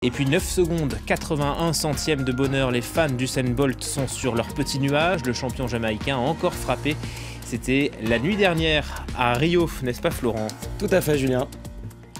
Et puis 9 secondes 81 centièmes de bonheur, les fans d'Usain Bolt sont sur leur petit nuage. Le champion jamaïcain a encore frappé. C'était la nuit dernière à Rio, n'est-ce pas Florent? Tout à fait Julien.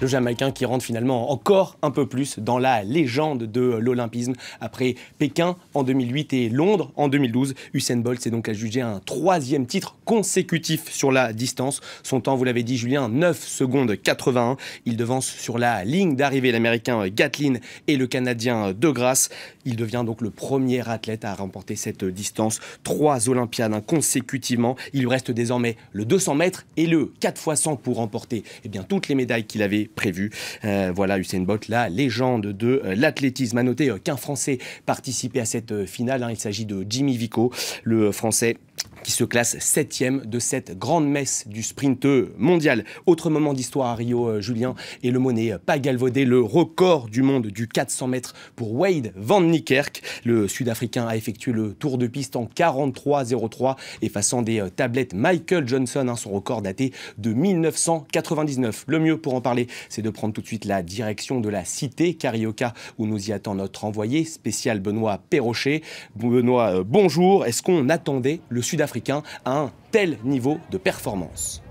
Le Jamaïcain qui rentre finalement encore un peu plus dans la légende de l'olympisme. Après Pékin en 2008 et Londres en 2012, Usain Bolt s'est donc adjugé un 3e titre consécutif sur la distance. Son temps, vous l'avez dit Julien, 9 secondes 81. Il devance sur la ligne d'arrivée l'Américain Gatlin et le Canadien De Grasse. Il devient donc le premier athlète à remporter cette distance. 3 Olympiades consécutivement. Il lui reste désormais le 200 mètres et le 4x100 pour remporter toutes les médailles qu'il avait prévues. Voilà Usain Bolt, la légende de l'athlétisme. À noter qu'un Français participait à cette finale. Il s'agit de Jimmy Vico, le Français qui se classe 7e de cette grande messe du sprint mondial. Autre moment d'histoire à Rio, Julien, et le mot n'est pas galvaudé, le record du monde du 400 mètres pour Wade van Niekerk. Le Sud-Africain a effectué le tour de piste en 43,03, effaçant des tablettes Michael Johnson, son record daté de 1999. Le mieux pour en parler, c'est de prendre tout de suite la direction de la cité Carioca, où nous y attend notre envoyé spécial Benoît Perrochet. Benoît, bonjour. Est-ce qu'on attendait le Sud-Africain à un tel niveau de performance?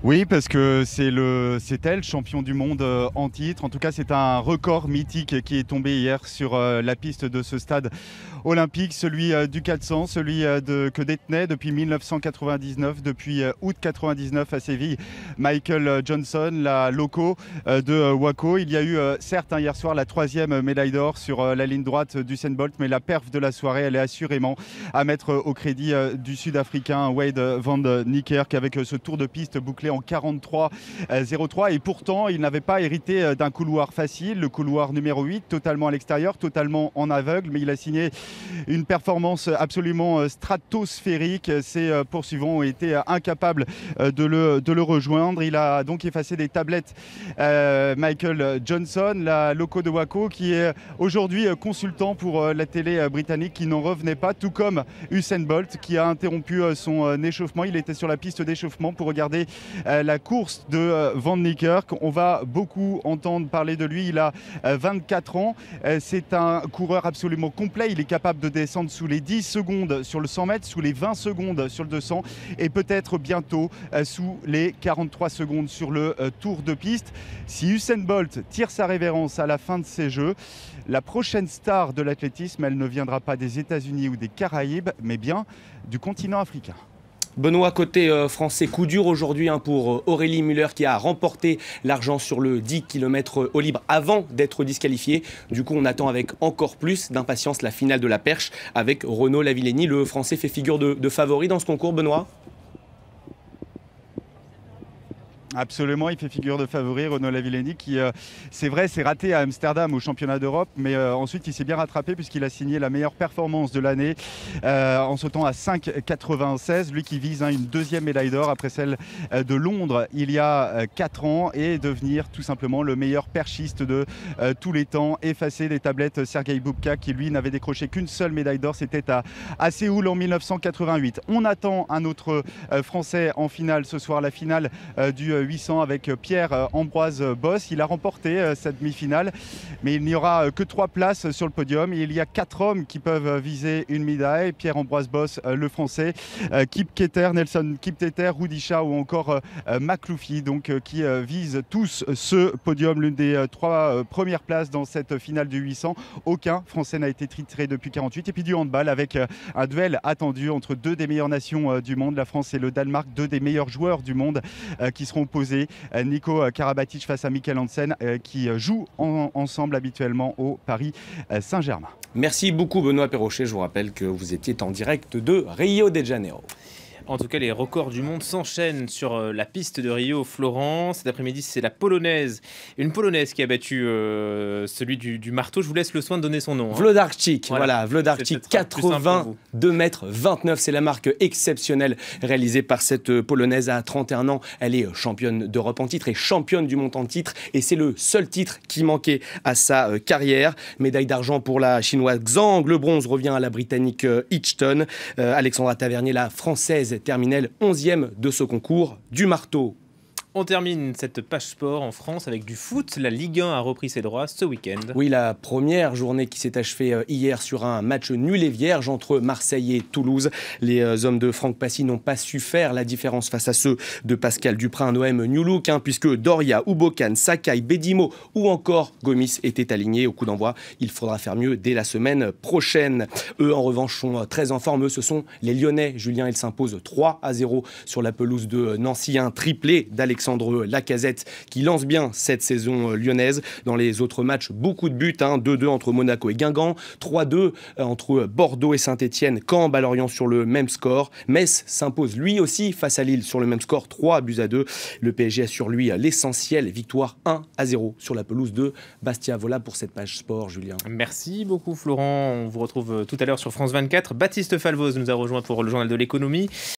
Oui, parce que c'est elle, champion du monde en titre. En tout cas, c'est un record mythique qui est tombé hier sur la piste de ce stade olympique, celui du 400, celui que détenait depuis 1999, depuis août 99 à Séville, Michael Johnson, la loco de Waco. Il y a eu certes hier soir la 3e médaille d'or sur la ligne droite d'Usain Bolt, mais la perf de la soirée, elle est assurément à mettre au crédit du Sud-Africain Wade van Niekerk avec ce tour de piste bouclé en 43,03, et pourtant il n'avait pas hérité d'un couloir facile, le couloir numéro 8, totalement à l'extérieur, totalement en aveugle, mais il a signé une performance absolument stratosphérique. Ses poursuivants ont été incapables de le rejoindre. Il a donc effacé des tablettes Michael Johnson, la loco de Waco, qui est aujourd'hui consultant pour la télé britannique, qui n'en revenait pas, tout comme Usain Bolt qui a interrompu son échauffement. Il était sur la piste d'échauffement pour regarder la course de Van Niekerk. On va beaucoup entendre parler de lui. Il a 24 ans. C'est un coureur absolument complet. Il est capable de descendre sous les 10 secondes sur le 100 mètres, sous les 20 secondes sur le 200 et peut-être bientôt sous les 43 secondes sur le tour de piste. Si Usain Bolt tire sa révérence à la fin de ces Jeux, la prochaine star de l'athlétisme, elle ne viendra pas des États-Unis ou des Caraïbes, mais bien du continent africain. Benoît, côté français, coup dur aujourd'hui pour Aurélie Müller qui a remporté l'argent sur le 10 km au libre avant d'être disqualifié. Du coup, on attend avec encore plus d'impatience la finale de la perche avec Renaud Lavillenie. Le français fait figure de favori dans ce concours, Benoît? Absolument, il fait figure de favori, Renaud Lavillenie, qui, c'est vrai, s'est raté à Amsterdam au championnat d'Europe, mais ensuite il s'est bien rattrapé puisqu'il a signé la meilleure performance de l'année en sautant à 5,96. Lui qui vise une 2e médaille d'or après celle de Londres il y a 4 ans et devenir tout simplement le meilleur perchiste de tous les temps, effacer les tablettes Sergei Bubka qui lui n'avait décroché qu'une seule médaille d'or, c'était à Séoul en 1988. On attend un autre Français en finale ce soir, la finale du 800 avec Pierre-Ambroise Boss. Il a remporté cette demi-finale, mais il n'y aura que 3 places sur le podium. Et il y a 4 hommes qui peuvent viser une médaille. Pierre-Ambroise Boss, le français, Kipketer, Nelson Kipketer, Rudisha ou encore Makloufi, donc qui visent tous ce podium, l'une des 3 premières places dans cette finale du 800. Aucun français n'a été titré depuis 48. Et puis du handball avec un duel attendu entre 2 des meilleures nations du monde, la France et le Danemark, 2 des meilleurs joueurs du monde qui seront opposés. Nico Karabatic face à Mikkel Hansen qui jouent ensemble habituellement au Paris Saint-Germain. Merci beaucoup Benoît Perrochet. Je vous rappelle que vous étiez en direct de Rio de Janeiro. En tout cas, les records du monde s'enchaînent sur la piste de Rio, Florence. Cet après-midi, c'est la Polonaise. Une Polonaise qui a battu celui du marteau. Je vous laisse le soin de donner son nom. Wlodarczyk, voilà, Wlodarczyk, 82 mètres 29. C'est la marque exceptionnelle réalisée par cette Polonaise à 31 ans. Elle est championne d'Europe en titre et championne du monde en titre. Et c'est le seul titre qui manquait à sa carrière. Médaille d'argent pour la Chinoise Zhang. Le bronze revient à la Britannique Hitchton. Alexandra Tavernier, la Française, termine 11e de ce concours du marteau. On termine cette page sport en France avec du foot. La Ligue 1 a repris ses droits ce week-end. Oui, la première journée qui s'est achevée hier sur un match nul et vierge entre Marseille et Toulouse. Les hommes de Franck Passy n'ont pas su faire la différence face à ceux de Pascal Duprat, un OM New Look, puisque Doria, Ubokan, Sakai, Bedimo ou encore Gomis étaient alignés au coup d'envoi. Il faudra faire mieux dès la semaine prochaine. Eux, en revanche, sont très en forme. Eux, ce sont les Lyonnais. Julien, ils s'imposent 3-0 sur la pelouse de Nancy. Un triplé d'Alexandre Lacazette qui lance bien cette saison lyonnaise. Dans les autres matchs, beaucoup de buts, 2-2 entre Monaco et Guingamp, 3-2 entre Bordeaux et Saint-Etienne, Caen bat Lorient sur le même score. Metz s'impose lui aussi face à Lille sur le même score, 3-2. Le PSG a sur lui l'essentiel, victoire 1-0 sur la pelouse de Bastia. Voilà pour cette page sport, Julien. Merci beaucoup Florent, on vous retrouve tout à l'heure sur France 24. Baptiste Falvoz nous a rejoint pour le journal de l'économie.